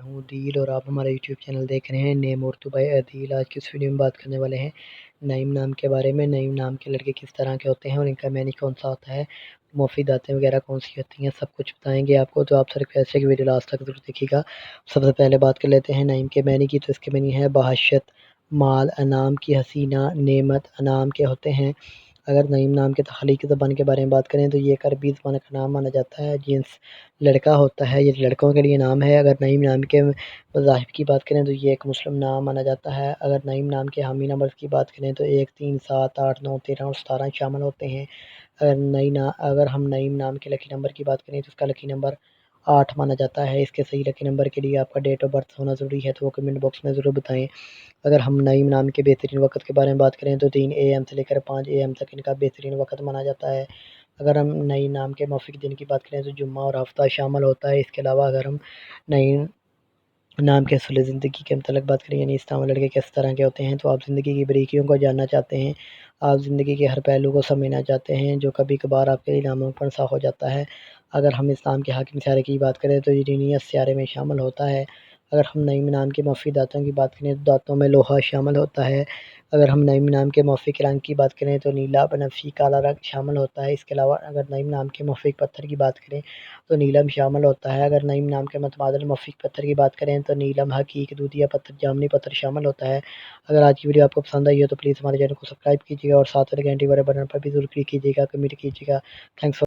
ہوں دل اور آپ ہمارا یوٹیوب چینل دیکھ رہے ہیں نیم اردو بائی عدیل۔ آج کی اس ویڈیو میں بات کرنے والے ہیں نعیم نام کے بارے میں۔ نعیم نام کے لڑکے کس طرح کے ہوتے ہیں اور ان کا معنی کون سا ہوتا ہے، مفید باتیں وغیرہ کون سی ہوتی ہیں، سب کچھ بتائیں گے آپ کو، تو آپ صرف ایسے کی ویڈیو لاسٹ تک ضرور دیکھیے گا۔ سب سے پہلے بات کر لیتے ہیں نعیم کے معنی کی، تو اس کے معنی ہے بہشت، مال، انعام کی حسینہ، نعمت، انعام کے ہوتے ہیں۔ اگر نعیم نام کے تخلیقی زبان کے بارے میں بات کریں تو یہ ایک عربی زبان کا نام مانا جاتا ہے، جنس لڑکا ہوتا ہے، یہ لڑکوں کے لیے نام ہے۔ اگر نعیم نام کے وظائف کی بات کریں تو یہ ایک مسلم نام مانا جاتا ہے۔ اگر نعیم نام کے حامی نمبر کی بات کریں تو 1، 3، 7، 8، 9، 13 اور 17 شامل ہوتے ہیں۔ اگر ہم نعیم نام کے لکی نمبر کی بات کریں تو اس کا لکی نمبر 8 مانا جاتا ہے۔ اس کے صحیح لکی نمبر کے لیے آپ کا ڈیٹ آف برتھ ہونا ضروری ہے، تو وہ کمنٹ باکس میں ضرور بتائیں۔ اگر ہم نعیم نام کے بہترین وقت کے بارے میں بات کریں تو 3 AM سے لے کر 5 AM تک ان کا بہترین وقت مانا جاتا ہے۔ اگر ہم نعیم نام کے موافق دن کی بات کریں تو جمعہ اور ہفتہ شامل ہوتا ہے۔ اس کے علاوہ اگر ہم نعیم نام کے اصول زندگی کے متعلق بات کریں، یعنی اس نام لڑکے کس طرح کے ہوتے ہیں، تو آپ زندگی کی باریکیوں کو جاننا چاہتے ہیں، آپ زندگی کے ہر پہلو کو سمجھنا چاہتے ہیں جو کبھی کبھار آپ کے لیے ناممکن سا ہو جاتا ہے۔ اگر ہم اس نام کے حاکم سیارے کی بات کریں تو یہ رینیس سیارے میں شامل ہوتا ہے۔ اگر ہم نعیم نام کے موافق دانتوں کی بات کریں تو دانتوں میں لوہا شامل ہوتا ہے۔ اگر ہم نعیم نام کے موافق رنگ کی بات کریں تو نیلا، بنفشی، کالا رنگ شامل ہوتا ہے۔ اس کے علاوہ اگر نعیم نام کے موافق پتھر کی بات کریں تو نیلم شامل ہوتا ہے۔ اگر نعیم نام کے متبادل موافق پتھر کی بات کریں تو نیلم، حقیق، دودھیا پتھر، جامنی پتھر شامل ہوتا ہے۔ اگر آج کی ویڈیو آپ کو پسند آئی ہو تو پلیز ہمارے چینل کو سبسکرائب کیجیے گا اور ساتھ گھنٹی والے بٹن پر بھی ضرور کلک کیجیے گا، کمنٹ کیجیے گا۔ تھینکس